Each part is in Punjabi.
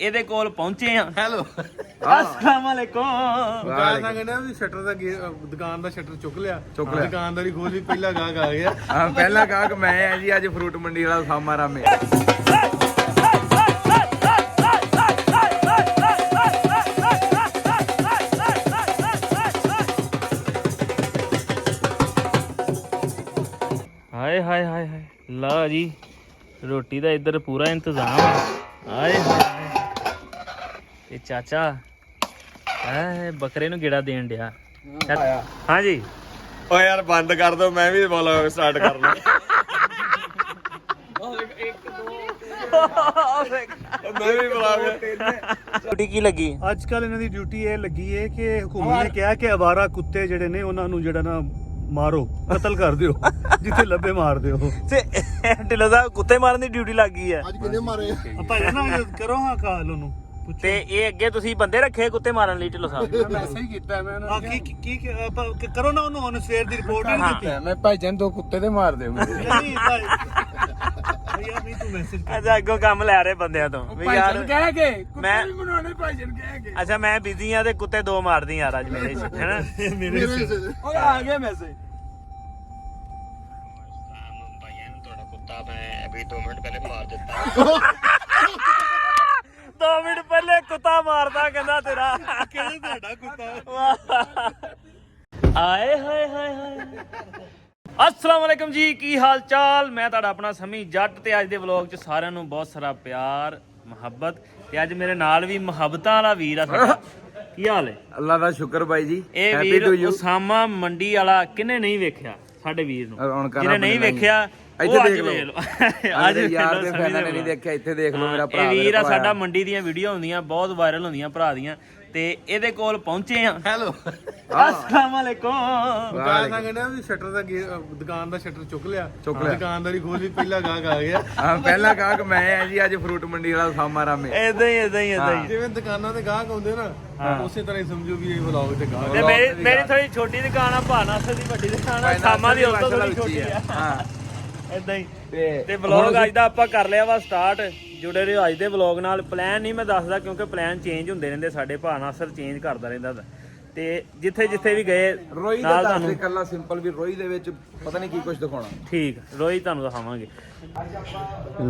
ਇਹਦੇ ਕੋਲ ਪਹੁੰਚੇ ਆ। ਹੈਲੋ अस्सलाम वालेकुम। ਮੈਂ ਕਹਿੰਦਾ ਵੀ ਸ਼ਟਰ ਦਾ ਦੁਕਾਨ ਦਾ ਸ਼ਟਰ ਚੁੱਕ ਲਿਆ ਦੁਕਾਨਦਾਰੀ ਖੋਲੀ ਪਹਿਲਾ ਗਾਹਕ ਆ ਗਿਆ। ਹਾਂ ਪਹਿਲਾ ਗਾਹਕ ਮੈਂ ਆ ਜੀ ਅੱਜ ਫਰੂਟ ਮੰਡੀ ਵਾਲਾ ਸਾਮਾ ਰਾਮੇ। हाय हाय हाय हाय ला जी रोटी का इधर पूरा इंतजाम है। हाय हाय ये चाचा है बकरे नु गेड़ा देन दिया। हाँ जी ਓ ਯਾਰ ਬੰਦ ਕਰ ਦੋ ਮੈਂ ਵੀ ਵਲੌਗ ਸਟਾਰਟ ਕਰ ਲਾਂ। ਮੈਂ ਵੀ ਵਲੌਗ ਡਿਊਟੀ ਕੀ ਲੱਗੀ? ਅੱਜ ਕੱਲ ਇਹਨਾਂ ਦੀ ਡਿਊਟੀ ਇਹ ਲੱਗੀ ਹੈ ਕਿ ਹਕੂਮਤ ਨੇ ਕਿਹਾ ਕਿ ਅਵਾਰਾ ਕੁੱਤੇ ਜਿਹੜੇ ਨੇ ਉਹਨਾਂ ਨੂੰ ਜਿਹੜਾ ਨਾ ਮਾਰੋ ਕਤਲ ਕਰ ਦਿਓ ਜਿੱਥੇ ਲੱਭੇ ਮਾਰ ਦਿਓ। ਤੇ ਢਿੱਲੋਂ ਸਾਹਿਬ ਕੁੱਤੇ ਮਾਰਨ ਦੀ ਡਿਊਟੀ ਲੱਗ ਗਈ ਹੈ। ਅੱਜ ਕਿੰਨੇ ਮਾਰੇ ਆਪਾਂ ਨਾ ਕਰੋ ਹਾਂ ਕਾਲ ਉਹਨੂੰ ਤੇ ਇਹ ਅੱਗੇ ਤੁਸੀਂ ਬੰਦੇ ਰੱਖੇ ਕੁੱਤੇ ਮਾਰਨ ਲਈ ਢਿੱਲੋਂ ਸਾਹਿਬ? ਮੈਸੇਜ ਕੀਤਾ ਮੈਂ ਹਾਂ ਕੀ ਆਪਾਂ ਕਰੋ ਨਾ ਉਹਨੂੰ ਹੁਣ ਸਵੇਰ ਦੀ ਰਿਪੋਰਟ ਨਹੀਂ ਦਿੱਤੀ। ਮੈਂ ਭਾਈਜਾਨ ਦੋ ਕੁੱਤੇ ਤੇ ਮਾਰ ਦਿਓ ਮੇਰੇ। ਨਹੀਂ ਭਾਈ ਯਾਰ ਨਹੀਂ ਤੂੰ ਮੈਸੇਜ ਅੱਛਾ ਅੱਗੋਂ ਕੰਮ ਲੈ ਰਹੇ ਬੰਦਿਆਂ ਤੋਂ ਵੀ ਯਾਰ ਕਹਿ ਕੇ ਮੈਂ ਬਣਾਉਣੇ ਭਾਈਜਾਨ ਕਹਿ ਕੇ। ਅੱਛਾ ਮੈਂ ਬਿਜ਼ੀ ਆ ਤੇ ਕੁੱਤੇ ਦੋ ਮਾਰਦੀ ਯਾਰ ਅੱਜ ਮੇਰੇ ਚ ਹੈਨਾ। ਮੇਰੇ ਓਏ ਆ ਗਿਆ ਮੈਸੇਜ। ਤੁਹਾਡਾ ਕੁੱਤਾ ਮੈਂ ਅਭੀ 2 ਮਿੰਟ ਪਹਿਲੇ ਮਾਰ ਦਿੱਤਾ। 2 ਮਿੰਟ ਪਹਿਲੇ ਕੁੱਤਾ ਮਾਰਦਾ ਕਹਿੰਦਾ ਤੇਰਾ ਕਿਹੜਾ ਤੁਹਾਡਾ ਕੁੱਤਾ? ਆਏ ਹਾਏ ਹਾਏ ਹਾਏ। अस्सलाम वालेकुम जी की हाल चाल। मैं ਤੁਹਾਡਾ ਆਪਣਾ ਸਮੀ ਜੱਟ ਤੇ ਅੱਜ ਦੇ ਵਲੌਗ 'ਚ ਸਾਰਿਆਂ ਨੂੰ ਬਹੁਤ ਸਾਰਾ ਪਿਆਰ ਮੁਹੱਬਤ ਤੇ ਅੱਜ ਮੇਰੇ ਨਾਲ ਵੀ ਮੁਹੱਬਤਾਂ ਵਾਲਾ ਵੀਰ ਆ ਸਾਡਾ। ਕੀ ਹਾਲ ਹੈ? ਅੱਲਾ ਦਾ ਸ਼ੁਕਰ ਬਾਈ ਜੀ। ਇਹ ਵੀਰ ਉਸਾਮਾ ਮੰਡੀ ਵਾਲਾ ਕਿਨੇ ਨਹੀਂ ਵੇਖਿਆ ਸਾਡੇ ਵੀਰ ਨੂੰ, ਜਿਹਨੇ ਨਹੀਂ ਵੇਖਿਆ ਇੱਥੇ ਦੇਖ ਲਓ। ਅੱਜ ਯਾਰ ਦੇ ਫੈਨਾਂ ਨੇ ਨਹੀਂ ਦੇਖਿਆ, ਇੱਥੇ ਦੇਖ ਲਓ ਮੇਰਾ ਭਰਾ। ਇਹ ਵੀਰ ਆ ਸਾਡਾ ਮੰਡੀ ਦੀਆਂ ਵੀਡੀਓ ਹੁੰਦੀਆਂ ਬਹੁਤ ਵਾਇਰਲ ਹੁੰਦੀਆਂ ਭਰਾ ਦੀਆਂ ਤੇ ਇਹਦੇ ਕੋਲ ਪਹੁੰਚੇ ਆ। ਹੈਲੋ अस्सलाम वालेकुम। ਮੈਂ ਕਹਿੰਦਾ ਵੀ ਸ਼ਟਰ ਦਾ ਦੁਕਾਨ ਦਾ ਸ਼ਟਰ ਚੁੱਕ ਲਿਆ ਦੁਕਾਨਦਾਰੀ ਖੋਲੀ ਪਹਿਲਾ ਗਾਹਕ ਆ ਗਿਆ। ਹਾਂ ਪਹਿਲਾ ਗਾਹਕ ਮੈਂ ਆ ਜੀ ਅੱਜ ਫਰੂਟ ਮੰਡੀ ਵਾਲਾ ਸਾਮਾ ਰਾਮੇ। ਇਦਾਂ ਹੀ ਜਿਵੇਂ ਦੁਕਾਨਾਂ ਤੇ ਗਾਹਕ ਆਉਂਦੇ ਨਾ ਉਸੇ ਤਰ੍ਹਾਂ ਹੀ ਸਮਝੋ ਵੀ ਇਹ ਵਲੌਗ ਤੇ ਗਾਹਕ ਤੇ ਮੇਰੀ ਥੋੜੀ ਛੋਟੀ ਦੁਕਾਨ ਆ ਭਾਨਾਸਰ ਦੀ, ਵੱਡੀ ਦੁਕਾਨ ਆ ਸਾਮਾਂ ਦੀ, ਉਦੋਂ ਥੋੜੀ ਛੋਟੀ ਆ। ਹਾਂ ਇਦਾਂ ਹੀ ਤੇ ਵਲੌਗ ਅੱਜ ਦਾ ਆਪਾਂ ਕਰ ਲਿਆ ਵਾ ਸਟਾਰਟ। ਜੁੜੇ ਰਹੋ ਅੱਜ ਦੇ ਵਲੌਗ ਨਾਲ। ਪਲਾਨ ਨਹੀਂ ਮੈਂ ਦੱਸਦਾ ਕਿਉਂਕਿ ਪਲਾਨ ਚੇਂਜ ਹੁੰਦੇ ਰਹਿੰਦੇ ਸਾਡੇ। ਭਾਨਾਸਰ ਚੇਂਜ ਕਰਦਾ ਰਹਿੰਦਾ ਤੇ ਜਿੱਥੇ ਜਿੱਥੇ ਵੀ ਗਏ ਰੋਈ ਦਾ ਨਾਲ ਦੱਸ ਤੁਹਾਨੂੰ ਕੱਲਾ ਸਿੰਪਲ ਵੀ ਰੋਈ ਦੇ ਵਿੱਚ ਪਤਾ ਨਹੀਂ ਕੀ ਕੁਝ ਦਿਖਾਉਣਾ। ਠੀਕ ਰੋਈ ਤੁਹਾਨੂੰ ਦਿਖਾਵਾਂਗੇ।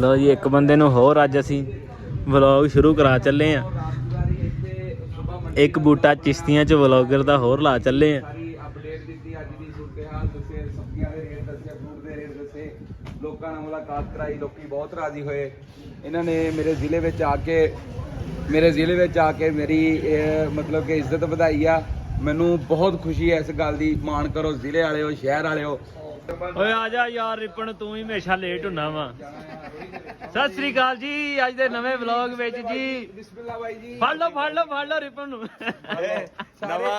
ਲੋ ਜੀ ਇੱਕ ਬੰਦੇ ਨੂੰ ਹੋਰ ਅੱਜ ਅਸੀਂ ਵਲੌਗ ਸ਼ੁਰੂ ਕਰਾ ਚੱਲੇ ਆ। ਇੱਕ ਬੂਟਾ ਚਿਸ਼ਤੀਆਂ 'ਚ ਵਲੌਗਰ ਦਾ ਹੋਰ ਲਾ ਚੱਲੇ ਆ। ਅਪਡੇਟ ਦਿੱਤੀ ਅੱਜ ਦੀ ਸੂਰਤ-ਹਾਲ ਦੱਸੇ, ਸਬਜ਼ੀਆਂ ਦੇ ਰੇਟ ਦੱਸੇ, ਫਰੂਟ ਦੇ ਰੇਟ ਦੱਸੇ, ਲੋਕਾਂ ਨਾਲ ਮੁਲਾਕਾਤ ਕਰਾਈ। ਲੋਕੀ ਬਹੁਤ ਰਾਜ਼ੀ ਹੋਏ। ਇਹਨਾਂ ਨੇ ਮੇਰੇ ਜ਼ਿਲ੍ਹੇ ਵਿੱਚ ਆ ਕੇ ਮੇਰੀ ਮਤਲਬ ਕਿ ਇੱਜ਼ਤ ਵਧਾਈ ਆ। ਮੈਨੂੰ ਬਹੁਤ ਖੁਸ਼ੀ ਹੈ ਇਸ ਗੱਲ ਦੀ। ਮਾਣ ਕਰੋ ਜ਼ਿਲ੍ਹੇ ਵਾਲਿਓ, ਸ਼ਹਿਰ ਵਾਲਿਓ। ਓਏ ਆ ਜਾ ਯਾਰ ਰਿਪਨ, ਤੂੰ ਹੀ ਹਮੇਸ਼ਾ ਲੇਟ ਹੁੰਨਾ ਵਾ। ਸਤਿ ਸ੍ਰੀ ਅਕਾਲ ਜੀ। ਅੱਜ ਦੇ ਨਵੇਂ ਵਲੌਗ ਵਿੱਚ ਜੀ ਬਿਸਮਿਲ੍ਲਾ ਬਾਈ ਜੀ। ਫੜ ਲਓ ਰਿਪਨ ਨੂੰ। ਨਵਾਂ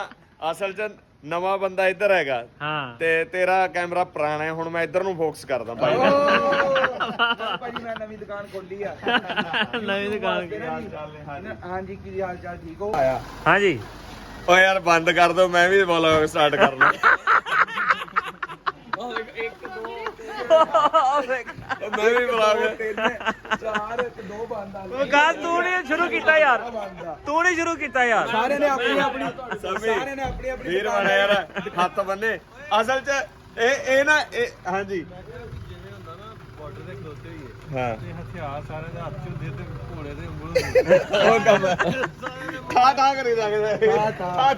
ਅਸਲ 'ਚ ਨਵਾਂ ਬੰਦਾ ਇੱਧਰ ਹੈਗਾ ਹਾਂ ਤੇ ਤੇਰਾ ਕੈਮਰਾ ਪੁਰਾਣਾ ਹੈ। ਹੁਣ ਮੈਂ ਇੱਧਰ ਨੂੰ ਫੋਕਸ ਕਰਦਾ ਬਾਈ। ਭਾਜੀ ਮੈਂ ਨਵੀਂ ਦੁਕਾਨ ਖੋਲੀ ਆ। ਨਵੀਂ ਦੁਕਾਨ ਹਾਂਜੀ ਕੀ ਹਾਲ ਚਾਲ? ਠੀਕ ਹੋ? ਹਾਂਜੀ ਓ ਯਾਰ ਬੰਦ ਕਰ ਦੋ ਮੈਂ ਵੀ ਵਲੌਗ ਸਟਾਰਟ ਕਰ ਲਾਂ। ਮੈਂ ਵੀ ਵਲੌਗ 4 1 2 ਬੰਦ ਆ। ਉਹ ਗੱਲ ਤੂੰ ਨਹੀਂ ਸ਼ੁਰੂ ਕੀਤਾ ਯਾਰ, ਤੂੰ ਨਹੀਂ ਸ਼ੁਰੂ ਕੀਤਾ ਯਾਰ। ਸਾਰਿਆਂ ਨੇ ਆਪਣੀ ਵੀਰ ਬਣਾ ਯਾਰ ਹੱਥ ਬੰਨੇ। ਅਸਲ 'ਚ ਇਹ ਨਾ ਹਾਂਜੀ ਬਾਰਡਰ ਦੇ ਖਲੋਤੇ ਹੋਈਏ ਹਾਂ ਤੇ ਹਥਿਆਰ ਸਾਰੇ ਦੇ ਹੱਥ 'ਚ ਹੁੰਦੇ ਤੇ ਘੋੜੇ ਦੇ ਉਂਗਲ ਉਹ ਕੰਮ ਠਾ ਕਰੀ ਲੱਗਦਾ। ਠਾ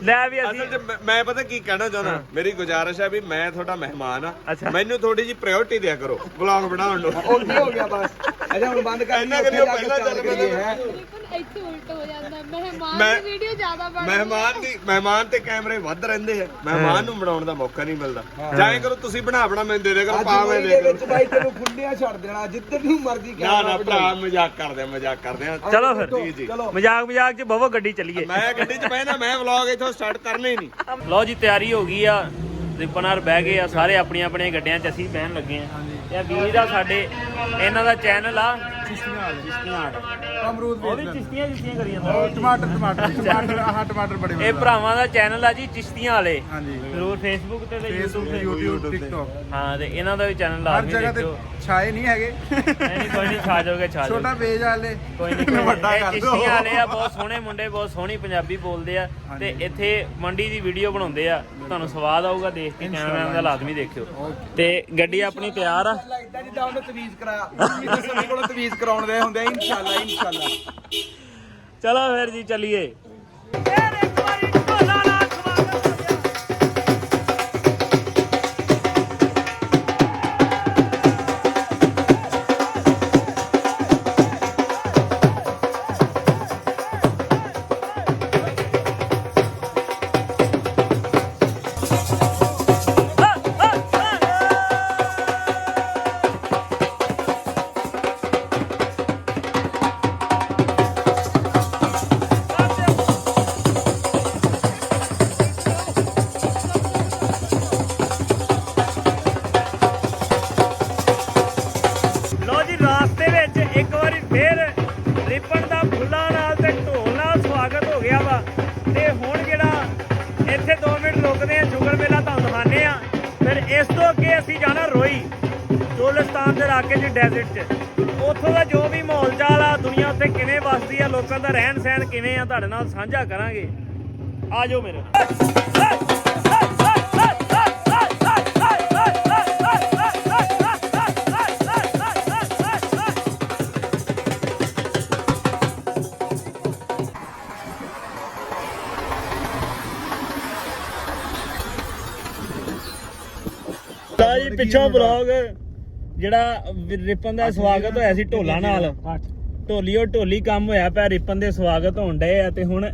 ਲੈ ਵੀ ਅਸੀਂ ਅਸਲ 'ਚ ਮੈਂ ਪਤਾ ਕੀ ਕਹਿਣਾ ਚਾਹੁੰਦਾ। ਮੇਰੀ ਗੁਜ਼ਾਰਿਸ਼ ਹੈ ਵੀ ਮੈਂ ਤੁਹਾਡਾ ਮਹਿਮਾਨ ਆ, ਅੱਛਾ। ਮੈਨੂੰ ਥੋੜੀ ਜਿਹੀ ਪ੍ਰਾਇੋਰਟੀ ਦਿਆ ਕਰੋ ਵਲੌਗ ਬਣਾਉਣ ਨੂੰ। ਉਹ ਕੀ ਹੋ ਗਿਆ ਬਸ। ਅੱਛਾ ਹੁਣ ਬੰਦ ਕਰ। ਇੰਨਾ ਕਰਿਓ ਪਹਿਲਾਂ ਚੱਲ ਪੈਂਦਾ। ਇੱਥੇ ਉਲਟ ਹੋ ਜਾਂਦਾ। ਮਹਿਮਾਨ ਮੈਂ- ਦੀ ਵੀਡੀਓ ਜ਼ਿਆਦਾ ਬਣਦੀ ਮਹਿਮਾਨ ਤੇ ਕੈਮਰੇ ਵੱਧ ਰਹਿੰਦੇ ਆ। ਮਹਿਮਾਨ ਨੂੰ ਬਣਾਉਣ ਦਾ ਮੌਕਾ ਨਹੀਂ ਮਿਲਦਾ। ਜਾਏ ਕਰੋ ਤੁਸੀਂ ਬਣਾ ਮੈਨੂੰ ਦੇ ਦਿਆ ਕਰੋ। ਪਾ ਮੈਂ ਦੇ ਦੇ ਵਿੱਚ ਬਾਈ ਤੈਨੂੰ ਖੁੱਲਿਆ ਛੱਡ ਦੇਣਾ ਜਿੱਧਰ ਨੂੰ ਮਰਜ਼ੀ ਨਾ ਭਰਾ ਮਜ਼ਾਕ ਕਰਦੇ ਆ। ਚਲੋ ਫਿਰ ਜੀ ਜੀ ਮਜ਼ਾਕ 'ਚ ਬਵੋ ਗੱਡੀ ਚੱਲੀਏ। ਮੈਂ ਗੱਡੀ 'ਚ ਬਹਿਣਾ, ਮੈਂ ਵਲੌਗ ਇੱਥੋਂ ਸਟਾਰਟ ਕਰਨਾ ਹੀ ਨਹੀਂ। ਲਓ ਜੀ ਤਿਆਰੀ ਹੋ ਗਈ ਆ। ਰਿਪਨਾਰ ਬਹਿ ਗਏ ਆ ਸਾਰੇ ਆਪਣੀਆਂ ਗੱਡੀਆਂ 'ਚ। ਅਸੀਂ ਬਹਿਣ ਲੱਗੇ ਆ। ਇਹ ਵੀਰ ਆ ਸਾਡੇ, ਇਹਨਾਂ ਦਾ ਚੈਨਲ ਆ ਅਮਰੂਦ ਉਹ ਵੀ ਚਿਸ਼ਤੀਆਂ ਕਰੀ ਜਾਂਦਾ ਟਮਾਟਰ ਬੜੇ ਇਹ ਭਰਾਵਾਂ ਦਾ ਚੈਨਲ ਆ ਜੀ ਚਿਸ਼ਤੀਆਂ ਵਾਲੇ ਹਾਂਜੀ ਜ਼ਰੂਰ ਫੇਸਬੁੱਕ ਤੇ YouTube ਤੇ YouTube TikTok ਹਾਂ ਤੇ ਇਹਨਾਂ ਦਾ ਵੀ ਚੈਨਲ ਹਰ ਲਾਜ਼ਮੀ ਜਗ੍ਹਾ ਤੇ ਦੇਖਿਓ ਛਾਏ ਨਹੀਂ ਹੈਗੇ ਨਹੀਂ ਕੋਈ ਨਹੀਂ ਛਾ ਜਾਓਗੇ ਛੋਟਾ ਪੇਜ ਵਾਲੇ ਕੋਈ ਨਹੀਂ ਵੱਡਾ ਇਹ ਕਰ ਦਿਓ। ਚਿਸ਼ਤੀਆਂ ਵਾਲੇ ਆ ਬਹੁਤ ਸੋਹਣੇ ਮੁੰਡੇ ਬਹੁਤ ਸੋਹਣੀ ਪੰਜਾਬੀ ਬੋਲਦੇ ਆ ਤੇ ਇੱਥੇ ਮੰਡੀ ਦੀ ਵੀਡੀਓ ਬਣਾਉਂਦੇ ਆ ਤੁਹਾਨੂੰ ਸਵਾਦ ਆਊਗਾ ਦੇਖ ਕੇ ਕੈਮਰਾਮੈਨ ਦਾ ਲਾਜ਼ਮੀ ਦੇਖਿਓ ਤੇ ਗੱਡੀ ਆਪਣੀ ਤਿਆਰ ਆ ਲੱਗਦਾ ਜਿੱਦਾਂ ਉਹਨੇ ਤਵੀਜ਼ ਕਰਾਇਆ ਸਾਡੇ ਕੋਲੋਂ ਤਵੀਜ਼ ਕਰਾਉਣ ਦੇ ਹੁੰਦੇ ਆ ਇਨਸ਼ਾਅੱਲਾ ਚਲੋ ਫਿਰ ਜੀ ਚੱਲੀਏ ਲੋ ਜੀ ਰਾਸਤੇ ਵਿੱਚ ਇੱਕ ਵਾਰੀ ਫੇਰ ਰਿਪਨ ਦਾ ਫੁੱਲਾਂ ਨਾਲ ਤੇ ਢੋਲ ਨਾਲ ਸਵਾਗਤ ਹੋ ਗਿਆ ਵਾ ਤੇ ਹੁਣ ਜਿਹੜਾ ਇੱਥੇ 2 ਮਿੰਟ ਰੁਕਦੇ ਆ ਸ਼ੁਗਰ ਮੇਲਾ ਤੁਹਾਨੂੰ ਦਿਖਾਉਂਦੇ ਆ ਫਿਰ ਇਸ ਤੋਂ ਅੱਗੇ ਅਸੀਂ ਜਾਣਾ ਰੋਈ ਚੋਲਿਸਤਾਨ ਦੇ ਇਲਾਕੇ 'ਚ ਡੈਜ਼ਰਟ 'ਚ ਉੱਥੋਂ ਦਾ ਜੋ ਵੀ ਮਾਹੌਲ ਚਾਲ ਆ ਦੁਨੀਆ ਉੱਤੇ ਕਿਵੇਂ ਵੱਸਦੀ ਆ ਲੋਕਾਂ ਦਾ ਰਹਿਣ ਸਹਿਣ ਕਿਵੇਂ ਆ ਤੁਹਾਡੇ ਨਾਲ ਸਾਂਝਾ ਕਰਾਂਗੇ ਆ ਜਾਓ ਮੇਰੇ ਜੀ ਪਿੱਛੋਂ ਬਲੌਗ ਜਿਹੜਾ ਰਿਪਨ ਦਾ ਸਵਾਗਤ ਹੋਇਆ ਸੀ ਢੋਲਾਂ ਨਾਲ ਢੋਲੀ ਕੰਮ ਹੋਇਆ ਪਿਆ ਰਿਪਨ ਦੇ ਸਵਾਗਤ ਹੋਣ ਡਏ ਆ ਤੇ ਹੁਣ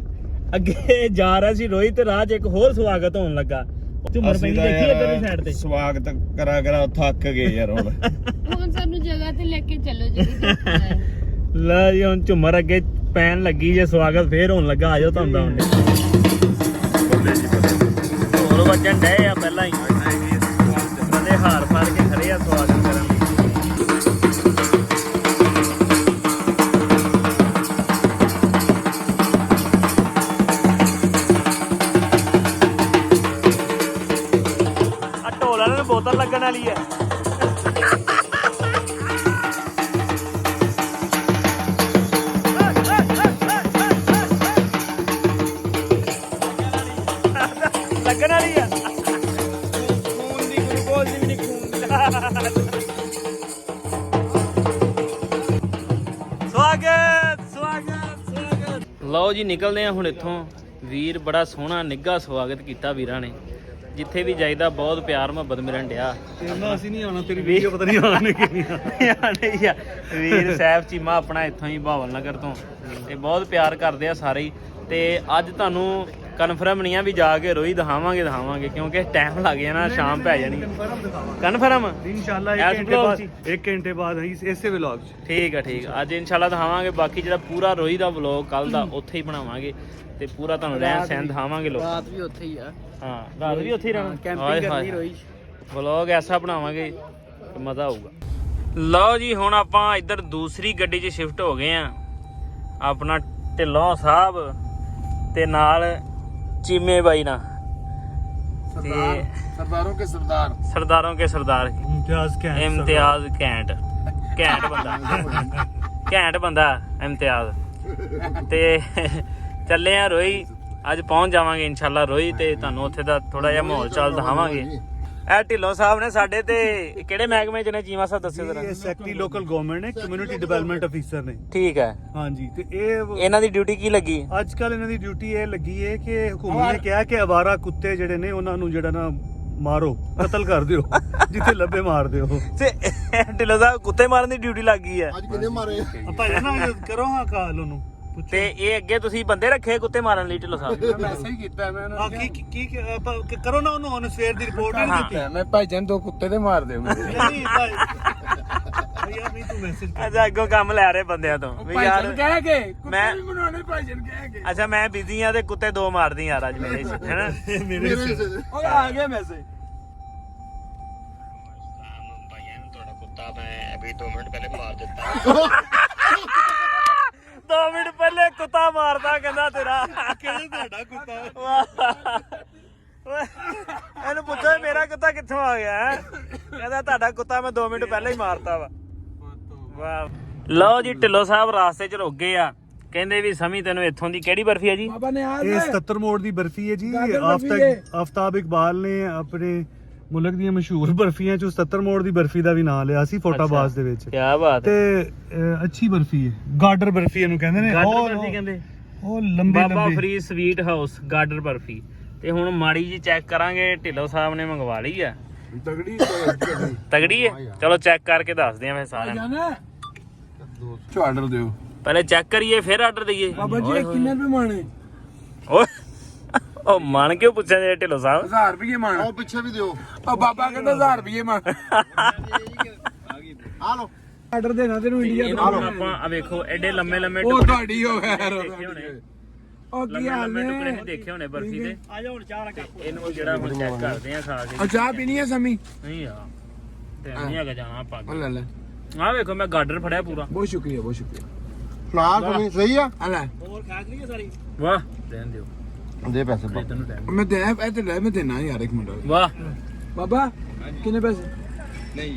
ਅੱਗੇ ਜਾ ਰਿਹਾ ਸੀ ਰੋਹਿਤ ਤੇ ਰਾਹ 'ਚ ਇੱਕ ਹੋਰ ਸਵਾਗਤ ਹੋਣ ਲੱਗਾ ਝੁੰਮਰ ਪੈਂਦੀ ਦੇਖੀ ਇੱਧਰਲੀ ਸਾਈਡ ਤੇ ਸਵਾਗਤ ਕਰਾ ਥੱਕ ਗਏ ਯਾਰ ਹੁਣ ਹੁਣ ਸਾਨੂੰ ਜਗ੍ਹਾ ਤੇ ਲੈ ਕੇ ਚੱਲੋ ਜੀ ਲੈ ਜੀ ਹੁਣ ਝੁੰਮਰ ਅੱਗੇ ਪੈਣ ਲੱਗੀ ਜੇ ਸਵਾਗਤ ਫੇਰ ਹੋਣ ਲੱਗਾ ਆਜੋ ਤੁਹਾਨੂੰ ਦੱਸਦੇ ਹੋਰ ਵੱਜਣ ਡਏ ਆ ਪਹਿਲਾਂ ਹੀ ਬੰਦੇ ਹਾਰ ਫਾਰ ਕੇ ਖੜੇ ਆ ਸਵਾਗਤ ਕਰਨ ਲਈ ਆ ਢੋਲਾਂ ਨੂੰ ਬੋਤਲ ਲੱਗਣ ਵਾਲੀ ਹੈ ਲੱਗਣ ਵਾਲੀ ਆ ਖੂਨ ਦੀ ਗਲੂਕੋਜ਼ ਦੀ ਵੀ ਨਹੀਂ ਖੂਨ ਦੀ ਸਵਾਗਤ ਲਓ ਜੀ ਨਿਕਲਦੇ ਆ ਹੁਣ ਇੱਥੋਂ ਵੀਰ ਬੜਾ ਸੋਹਣਾ ਨਿੱਘਾ ਸਵਾਗਤ ਕੀਤਾ ਵੀਰਾਂ ਨੇ ਜਿੱਥੇ ਵੀ ਜਾਈਦਾ ਬਹੁਤ ਪਿਆਰ ਮੁਹੱਬਤ ਮਿਲਣ ਡਿਆ ਇਹਨਾਂ ਅਸੀਂ ਨਹੀਂ ਆਉਣਾ ਤੇਰੀ ਵੀਡੀਓ ਪਤਾ ਨਹੀਂ ਆਉਣਾ ਕਿਵੇਂ ਨਹੀਂ ਆ ਵੀਰ ਸਾਹਿਬ ਚੀਮਾ ਆਪਣਾ ਇੱਥੋਂ ਹੀ ਭਾਵਲ ਨਗਰ ਤੋਂ ਤੇ ਬਹੁਤ ਪਿਆਰ ਕਰਦੇ ਆ ਸਾਰੇ ਹੀ ਤੇ ਅੱਜ ਤੁਹਾਨੂੰ ਕਨਫਰਮ ਨਹੀਂ ਆ ਵੀ ਜਾ ਕੇ ਰੋਈ ਦਿਖਾਵਾਂਗੇ ਕਿਉਂਕਿ ਟਾਈਮ ਲੱਗ ਜਾਣਾ ਸ਼ਾਮ ਪੈ ਜਾਣੀ ਕਨਫਰਮ ਇਨਸ਼ਾਅੱਲਾ ਇਸ 1 vlog 'ਚ? ਘੰਟੇ ਬਾਅਦ ਇਸੇ ਵਲੌਗ 'ਚ ਠੀਕ ਆ ਅੱਜ ਇਨਸ਼ਾਅੱਲਾ ਦਿਖਾਵਾਂਗੇ ਬਾਕੀ ਜਿਹੜਾ ਪੂਰਾ ਰੋਈ ਦਾ ਵਲੌਗ ਕੱਲ ਦਾ ਉੱਥੇ ਹੀ ਬਣਾਵਾਂਗੇ ਤੇ ਪੂਰਾ ਤੁਹਾਨੂੰ ਰਹਿਣ ਸਹਿਣ ਦਿਖਾਵਾਂਗੇ ਲੋਕ ਰਾਤ ਵੀ ਉੱਥੇ ਹੀ ਆ ਹਾਂ ਰਾਤ ਵੀ ਉੱਥੇ ਹੀ ਰਹਿਣਾ ਕੈਂਪਿੰਗ ਕਰਨੀ ਰੋਈ ਵਲੌਗ ਐਸਾ ਬਣਾਵਾਂਗੇ ਕਿ ਮਜ਼ਾ ਆਊਗਾ ਲਓ ਜੀ ਹੁਣ ਆਪਾਂ ਇੱਧਰ ਦੂਸਰੀ ਗੱਡੀ 'ਚ ਸ਼ਿਫਟ ਹੋ ਗਏ ਆ ਆਪਣਾ ਢਿੱਲੋਂ ਸਾਹਿਬ ਤੇ ਨਾਲ ਚੀਮੇ ਬਾਈ ਨਾਲ ਤੇ ਸਰਦਾਰੋਂ ਕੇ ਸਰਦਾਰ ਇਮਤਿਆਜ਼ ਘੈਂਟ ਬੰਦਾ ਇਮਤਿਆਜ਼ ਤੇ ਚੱਲੇ ਆ ਰੋਈ ਅੱਜ ਪਹੁੰਚ ਜਾਵਾਂਗੇ ਇਨਸ਼ਾਅੱਲਾ ਰੋਈ ਤੇ ਤੁਹਾਨੂੰ ਉੱਥੇ ਦਾ ਥੋੜਾ ਜਿਹਾ ਮਾਹੌਲ ਚਾਲ ਦਿਖਾਵਾਂਗੇ ਇਹ ਢਿੱਲੋਂ ਸਾਹਿਬ ਨੇ ਸਾਡੇ ਤੇ ਕਿਹੜੇ ਮਹਿਕਮੇ ਚ ਨੇ ਚੀਮਾ ਸਾਹਿਬ ਦੱਸਿਓ ਜ਼ਰਾ ਇਹ ਸੈਕਟਰੀ ਲੋਕਲ ਗਵਰਨਮੈਂਟ ਨੇ ਕਮਿਊਨਿਟੀ ਡਿਵੈਲਪਮੈਂਟ ਅਫੀਸਰ ਨੇ ਠੀਕ ਹੈ ਹਾਂਜੀ ਤੇ ਇਹ ਇਹਨਾਂ ਦੀ ਡਿਊਟੀ ਕੀ ਲੱਗੀ ਅੱਜ ਕੱਲ ਇਹਨਾਂ ਦੀ ਡਿਊਟੀ ਇਹ ਲੱਗੀ ਹੈ ਕਿ ਹਕੂਮਤ ਨੇ ਕਿਹਾ ਕਿ ਅਵਾਰਾ ਕੁੱਤੇ ਜਿਹੜੇ ਨੇ ਉਹਨਾਂ ਨੂੰ ਜਿਹੜਾ ਨਾ ਮਾਰੋ ਕਤਲ ਕਰ ਦਿਓ ਜਿੱਥੇ ਲੱਭੇ ਮਾਰ ਦਿਓ ਤੇ ਢਿੱਲੋਂ ਸਾਹਿਬ ਕੁੱਤੇ ਮਾਰਨ ਦੀ ਡਿਊਟੀ ਲੱਗ ਗਈ ਹੈ ਅੱਜ ਕਿੰਨੇ ਮਾਰੇ ਆਪਾਂ ਨਾ ਕਰੋ ਹਾਂ ਕਾਲ ਉਹਨੂੰ ਤੇ ਇਹ ਅੱਗੇ ਤੁਸੀਂ ਬੰਦੇ ਰੱਖੇ ਕੁੱਤੇ ਮਾਰਨ ਲਈ ਢਿੱਲੋਂ ਸਾਹਿਬ ਮੈਸੇਜ ਕੀਤਾ ਮੈਂ ਹਾਂ ਕੀ ਆਪਾਂ ਕਰੋ ਨਾ ਉਹਨੂੰ ਸਵੇਰ ਦੀ ਰਿਪੋਰਟ ਨਹੀਂ ਦਿੱਤੀ ਮੈਂ ਭਾਈਜਾਨ 2 ਕੁੱਤੇ ਤੇ ਮਾਰ ਦਿਓ ਮੇਰੇ ਨਹੀਂ ਭਾਈ ਯਾਰ ਨਹੀਂ ਤੂੰ ਮੈਸੇਜ ਅੱਛਾ ਅੱਗੋਂ ਕੰਮ ਲੈ ਰਹੇ ਬੰਦਿਆਂ ਤੋਂ ਵੀ ਯਾਰ ਕਹਿ ਕੇ ਮੈਂ ਵੀ ਬਣਾਉਣੇ ਭਾਈਜਾਨ ਕਹਿ ਕੇ ਅੱਛਾ ਮੈਂ ਬਿਜ਼ੀ ਆ ਤੇ ਕੁੱਤੇ 2 ਮਾਰਦੀ ਯਾਰ ਅੱਜ ਮੇਰੇ ਚ ਹੈਨਾ ਮੇਰੇ ਉਹ ਆ ਗਿਆ ਮੈਸੇਜ भाईजान थोड़ा कुत्ता मैं अभी 2 मिनट पहले मार देता 2 ਮਿੰਟ ਪਹਿਲੇ ਕੁੱਤਾ ਮਾਰਦਾ ਕਹਿੰਦਾ ਤੇਰਾ ਕਿਹੜਾ ਤੁਹਾਡਾ ਕੁੱਤਾ ਓਏ ਇਹਨੂੰ ਪੁੱਛੋ ਮੇਰਾ ਕੁੱਤਾ ਕਿੱਥੋਂ ਆ ਗਿਆ ਹੈ? ਕਹਿੰਦਾ ਤੁਹਾਡਾ ਕੁੱਤਾ ਮੈਂ 2 ਮਿੰਟ ਪਹਿਲਾਂ ਹੀ ਮਾਰਤਾ ਵਾ। ਵਾਹ ਲਓ ਜੀ ਢਿੱਲੋਂ ਸਾਹਿਬ ਰਾਸਤੇ 'ਚ ਰੁਕ ਗਏ ਆ, ਕਹਿੰਦੇ ਵੀ ਸਮੀ ਤੈਨੂੰ ਇੱਥੋਂ ਦੀ ਕਿਹੜੀ ਬਰਫੀ ਹੈ ਜੀ? ਇਹ 77 ਮੋੜ ਦੀ ਬਰਫੀ ਹੈ ਜੀ। ਆਫਤਾਬ ਇਕਬਾਲ ਨੇ ਆਪਣੇ ਮੁਲਕ ਦੀਆਂ ਮਸ਼ਹੂਰ ਬਰਫੀਆਂ ਚੋਂ 77 ਮੋੜ ਦੀ ਬਰਫੀ ਦਾ ਵੀ ਨਾਂ ਲਿਆ ਸੀ ਫੋਟਾਬਾਜ਼ ਦੇ ਵਿੱਚ। ਕੀ ਬਾਤ ਤੇ ਅੱਛੀ ਬਰਫੀ ਹੈ, ਗਾਡਰ ਬਰਫੀ ਇਹਨੂੰ ਕਹਿੰਦੇ ਨੇ। ਗਾਡਰ ਬਰਫੀ ਕਹਿੰਦੇ, ਉਹ ਲੰਬੀ ਬਾਬਾ ਲੰਬੀ ਫਰੀਦ ਸਵੀਟ ਹਾਊਸ ਗਾਡਰ ਬਰਫੀ। ਤੇ ਹੁਣ ਮਾੜੀ ਜੀ ਚੈੱਕ ਕਰਾਂਗੇ, ਢਿੱਲੋਂ ਸਾਹਿਬ ਨੇ ਮੰਗਵਾ ਲਈ ਆ। ਤਗੜੀ ਹੈ, ਚਲੋ ਚੈੱਕ ਕਰਕੇ ਦੱਸਦੇ ਆ ਫੇ ਸਾਰਿਆਂ ਨੂੰ। ਆਰਡਰ ਦਿਓ ਪਹਿਲੇ ਚੈੱਕ ਕਰੀਏ ਫਿਰ ਆਰਡਰ ਦਈਏ। ਬਾਬਾ ਜੀ ਕਿੰਨੇ ਰੁਪਏ ਮਾਣੇ? ਓਏ ਉਹ ਮਨ ਕਿਉਂ ਪੁੱਛਿਆ ਜੇ ਢਿੱਲੋਂ ਸਾਹਿਬ? 1000 ਰੁਪਏ ਮਾਣ। ਉਹ ਪਿੱਛੇ ਵੀ ਦਿਓ। ਉਹ ਬਾਬਾ ਕਹਿੰਦਾ 1000 ਰੁਪਏ ਮਾਣ। ਆ ਲੋ ਆਰਡਰ ਦੇਣਾ ਤੈਨੂੰ ਇੰਡੀਆ ਇਹਨੂੰ ਹੁਣ ਆਪਾਂ ਆ ਵੇਖੋ ਐਡੇ ਲੰਮੇ ਲੰਮੇ ਉਹ ਟੁਕੜੇ ਤੁਹਾਡੀ ਹੋ ਖੈਰ ਦੇਖੇ ਹੋਣੇ, ਉਹ ਕੀ ਲੰਮੇ ਹਾਲ ਲੰਮੇ ਟੁਕੜੇ ਨੇ? ਨਹੀਂ ਦੇਖੇ ਹੋਣੇ ਬਰਫੀ ਦੇ। ਆ ਜਾ ਹੁਣ ਚਾਹ ਰੱਖ, ਇਹਨੂੰ ਜਿਹੜਾ ਹੁਣ ਚੈੱਕ ਕਰਦੇ ਆ ਖਾ ਕੇ। ਉਹ ਚਾਹ ਪੀਣੀ ਹੈ ਸਮੀ? ਨਹੀਂ ਆ ਤੇ ਨਹੀਂ ਹੈਗਾ ਜਾਣਾ ਆਪਾਂ ਉਹ ਲੈ ਲੈ, ਆ ਵੇਖੋ ਮੈਂ ਗਾਡਰ ਫੜਿਆ ਪੂਰਾ। ਬਹੁਤ ਸ਼ੁਕਰੀਆ ਬਹੁਤ ਸ਼ੁਕਰੀਆ। ਨਾ ਕੋਈ ਸਹੀ ਆ। ਆ ਲੈ ਵਾਹ ਦੇਣ ਦਿਓ ਦੇ ਪੈਸੇ ਤੈਨੂੰ ਟਾਈਮ। ਮੈਂ ਦੇ ਇਹ ਤੇ ਲੈ, ਮੈਂ ਦੇਣਾ ਯਾਰ ਇੱਕ ਮਿੰਟ। ਵਾਹ ਬਾਬਾ ਕਿੰਨੇ ਪੈਸੇ? ਨਹੀਂ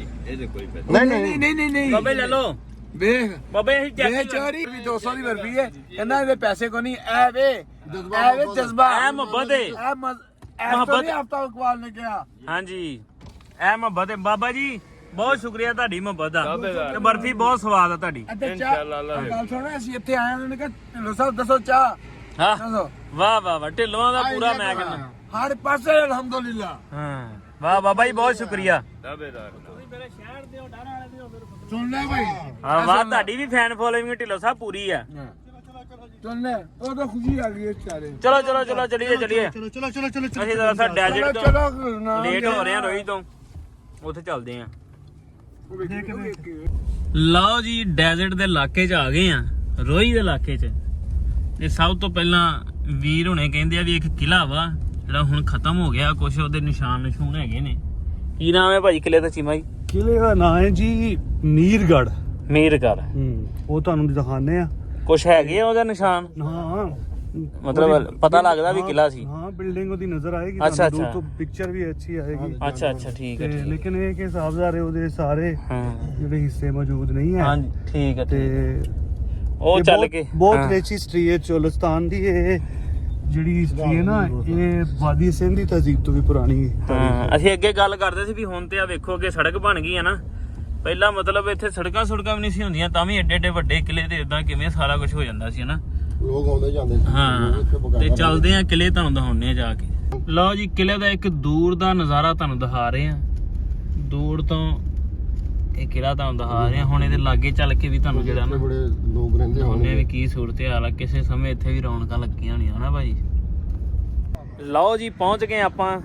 ਨਹੀਂ ਨਹੀਂ ਨਹੀਂ ਬਾਬੇ ਲੈ ਲਓ ਵੇਖ ਬਾਬੇ ਅਸੀਂ ਇਹ ਚੈੱਕ ਚੋਰੀ ਵੀ 200 ਦੀ ਬਰਫੀ ਹੈ, ਕਹਿੰਦਾ ਇਹਦੇ ਪੈਸੇ ਕੋ ਨਹੀਂ। ਐ ਵੇ ਐ ਵੇ ਜਜ਼ਬਾ, ਐ ਮੁਹੱਬਤ ਹੈ। ਐ ਮੁਹੱਬਤ। ਮੁਹੱਬਤ ਹਫਤਾ ਇਕਬਾਲ ਨੇ ਕਿਹਾ। ਹਾਂਜੀ ਇਹ ਮੁਹੱਬਤ ਹੈ ਬਾਬਾ ਜੀ, ਬਹੁਤ ਸ਼ੁਕਰੀਆ ਤੁਹਾਡੀ ਮੁਹੱਬਤ ਦਾ, ਤੇ ਬਰਫੀ ਬਹੁਤ ਸਵਾਦ ਆ ਤੁਹਾਡੀ। ਅੱਛਾ ਚਾਹ ਗੱਲ ਸੁਣੋ, ਅਸੀਂ ਇੱਥੇ ਆਏ ਉਹਨਾਂ ਨੇ ਕਿਹਾ ਢਿੱਲੋਂ ਸਾਹਿਬ ਦੱਸੋ ਚਾਹ ਹਾਂ ਦੱਸੋ। ਵਾਹ ਵਾਹ ਵਾਹ ਢਿੱਲੋਂ ਦਾ ਪੂਰਾ ਮੈਂ ਕਹਿੰਦਾ। ਹਰ ਪਾਸੇ ਅਲਹਮਦੁਲਿਲਾ। ਹਾਂ ਵਾਹ ਬਾਬਾ ਜੀ ਬਹੁਤ ਸ਼ੁਕਰੀਆ। ਸੁਣ ਲੈ ਭਾਈ, ਹਾਂ ਵਾਹ ਤੁਹਾਡੀ ਵੀ ਫੈਨ ਫੋਲੋਇੰਗ ਢਿੱਲੋਂ ਸਾਹਿਬ ਪੂਰੀ ਆ। ਸੁਣ ਲੈ, ਉਹ ਤਾਂ ਖੁਸ਼ੀ ਆ ਗਈ ਵਿਚਾਰੇ। ਚਲੋ ਚਲੋ ਚਲੋ ਚਲੀਏ ਚਲੀਏ, ਚਲੋ ਅਸੀਂ ਤਾਂ ਡੈਜ਼ਰਟ ਤੋਂ ਚਲੋ ਨਾ ਲੇਟ ਹੋ ਰਹੇ ਆ, ਰੋਈ ਤੋਂ ਉੱਥੇ ਚੱਲਦੇ ਆ। ਲਓ ਜੀ ਡੈਜ਼ਰਟ ਦੇ ਇਲਾਕੇ 'ਚ ਆ ਗਏ ਆ, ਰੋਈ ਦੇ ਇਲਾਕੇ 'ਚ। ਤੇ ਸਭ ਤੋਂ ਪਹਿਲਾਂ ਵੀਰ ਹੁਣੇ ਕਹਿੰਦੇ ਆ ਵੀ ਇੱਕ ਕਿਲਾ ਵਾ ਜਿਹੜਾ ਹੁਣ ਖਤਮ ਹੋ ਗਿਆ, ਕੁਛ ਉਹਦੇ ਨਿਸ਼ਾਨ ਨਿਸ਼ੂਨ ਹੈਗੇ ਨੇ। ਕੀ ਨਾਮ ਹੈ ਭਾਜੀ ਕਿਲੇ ਦਾ? ਚੀਮਾ ਜੀ ਕਿਲੇ ਦਾ ਨਾਂ ਹੈ ਜੀ ਮੀਰਗੜ੍ਹ। ਮੀਰਗੜ੍ਹ। ਉਹ ਤੁਹਾਨੂੰ ਦਿਖਾਣੇ ਆ। ਕੁਛ ਹੈਗੇ ਆ ਉਹਦਾ ਨਿਸ਼ਾਨ? ਹਾਂ ਮਤਲਬ ਪਤਾ ਲੱਗਦਾ ਵੀ ਕਿਲਾ ਸੀ। ਹਾਂ ਬਿਲਡਿੰਗ ਉਹਦੀ ਨਜ਼ਰ ਆਏਗੀ ਅੱਛਾ, ਤੁਹਾਨੂੰ, ਅੱਛਾ। ਦੂਰ ਤੋਂ ਪਿਕਚਰ ਵੀ ਅੱਛੀ ਆਏਗੀ। ਅੱਛਾ ਅੱਛਾ ਠੀਕ ਹੈ ਤੇ ਠੀਕ ਲੇਕਿਨ ਇਹ ਕਿ ਸਾਹਬਜ਼ਾਰੇ ਉਹਦੇ ਸਾਰੇ ਹਾਂ ਜਿਹੜੇ ਹਿੱਸੇ ਮੌਜੂਦ ਨਹੀਂ ਹੈ। ਹਾਂਜੀ ਠੀਕ ਹੈ ਤੇ ਉਹ ਇਹ ਚੱਲ ਬਹੁਤ- ਕੇ ਬਹੁਤ ਹਾਂ। ਰੇਚੀ ਹਿਸਟਰੀ ਹੈ ਚੋਲਸਤਾਨ ਦੀ। ਇਹ ਜਿਹੜੀ ਹਿਸਟਰੀ ਹੈ ਨਾ, ਇਹ ਵਾਦੀ ਸਿੰਧ ਦੀ ਤਹਿਜ਼ੀਬ ਤੋਂ ਵੀ ਪੁਰਾਣੀ ਹੈ। ਹਾਂ ਅਸੀਂ ਅੱਗੇ ਗੱਲ ਕਰਦੇ ਸੀ ਵੀ ਹੁਣ ਤੇ ਆ ਵੇਖੋ ਅੱਗੇ ਸੜਕ ਬਣ ਗਈ ਆ ਨਾ। ਪਹਿਲਾਂ ਮਤਲਬ ਇੱਥੇ ਸੜਕਾਂ ਵੀ ਨਹੀਂ ਸੀ ਹੁੰਦੀਆਂ, ਤਾਂ ਵੀ ਏਡੇ ਏਡੇ ਵੱਡੇ ਕਿਲੇ ਤੇ ਇਦਾਂ ਕਿਵੇਂ ਸਾਰਾ ਕੁਝ ਹੋ ਜਾਂਦਾ ਸੀ ਹਨਾ। ਲੋਕ ਆਉਂਦੇ ਜਾਂਦੇ ਸੀ। ਹਾਂ ਤੇ ਚੱਲਦੇ ਆ ਕਿਲੇ, ਤੁਹਾਨੂੰ ਦਿਖਾਉਣੇ ਆ ਜਾ ਕੇ। ਲਓ ਜੀ ਕਿਲੇ ਦਾ ਇੱਕ ਦੂਰ ਦਾ ਨਜ਼ਾਰਾ ਤੁਹਾਨੂੰ ਦਿਖਾ ਰਹੇ ਆ, ਦੂਰ ਤੋਂ ਇਹ ਕਿਲਾ ਤੁਹਾਨੂੰ ਦਿਖਾ ਰਹੇ ਆ। ਹੁਣ ਇਹਦੇ ਲਾਗੇ ਚੱਲ ਕੇ ਵੀ ਤੁਹਾਨੂੰ ਜਿਹੜਾ ਨਾ ਬੜੇ ਲੋਕ ਰਹਿੰਦੇ ਉਹਨੇ ਵੀ ਕੀ ਸੂਰਤ ਹਾਲ ਆ। ਕਿਸੇ ਸਮੇਂ ਇੱਥੇ ਵੀ ਰੌਣਕਾਂ ਲੱਗੀਆਂ ਹੋਣੀਆਂ ਹਨਾ ਭਾਜੀ। ਲਓ ਜੀ ਪਹੁੰਚ ਗਏ ਆਪਾਂ